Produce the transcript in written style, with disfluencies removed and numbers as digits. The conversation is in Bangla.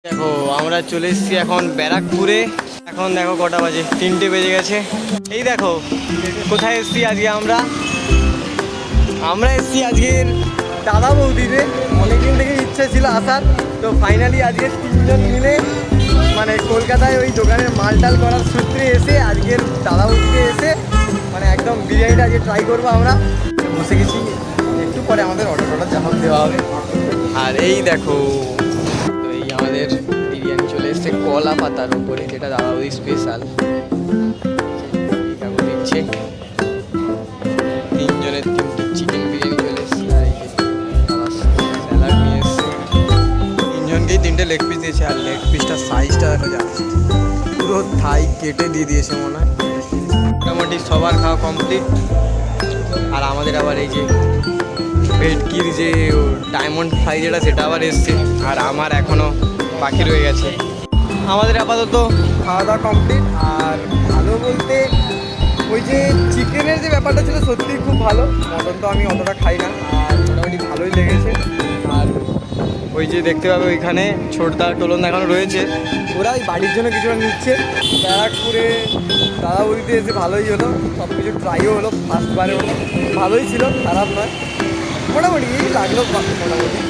দেখো আমরা চলে এসেছি এখন ব্যারাকপুরে। এখন দেখো কটা বাজে, 3টে বেজে গেছে। এই দেখো কোথায় এসেছি আজকে আমরা এসেছি আজকের দাদা বৌদিতে। অনেকদিন থেকে ইচ্ছে ছিল আসার, তো ফাইনালি আজকে 3জন মিলে মানে কলকাতায় ওই দোকানের মালটাল করার সূত্রে এসে আজকের দাদা বৌদিকে এসে মানে একদম বিরিয়ানিটা আজকে ট্রাই করবো। আমরা বসে গেছি, একটু পরে আমাদের অর্ডার জানাব দেওয়া হবে। আর এই দেখো এই আমাদের বিরিয়ানি চলে এসছে কলা পাতার উপরে, যেটা দাদা বৌদি স্পেশাল দিচ্ছে। 3জনের 3টে চিকেন বিরিয়ানি চলে এসছে, আর এই স্যালাড নিয়ে এসছে। 3জনকেই 3টে লেগ পিস দিয়েছে, আর লেগ পিসটার সাইজটা দেখা যাচ্ছে পুরো থাই কেটে দিয়ে দিয়েছে মনে হয়। মোটামুটি সবার খাওয়া কমপ্লিট। আর আমাদের আবার এই যে ভেটকির যে ডায়মন্ড ফ্রাই যেটা, সেটা আবার এসছে, আর আমার এখনও বাকি রয়ে গেছে। আমাদের আপাতত খাওয়া দাওয়া কমপ্লিট। আর ভালো বলতে ওই যে চিকেনের যে ব্যাপারটা ছিল সত্যিই খুব ভালো। মটন তো আমি অতটা খাই না, আর মোটামুটি ভালোই লেগেছে। আর ওই যে দেখতে পাবে ওইখানে ছোটদা টোলন এখনও রয়েছে, ওরা ওই বাড়ির জন্য কিছুটা নিচ্ছে। ব্যারাকপুরে দাদা বৌদিতে এসে ভালোই হলো, সব কিছু ট্রাইও হলো, ফার্স্টবারে হলো, ভালোই ছিল, খারাপ নয়, মোটামুটি লাগলো মোটামুটি।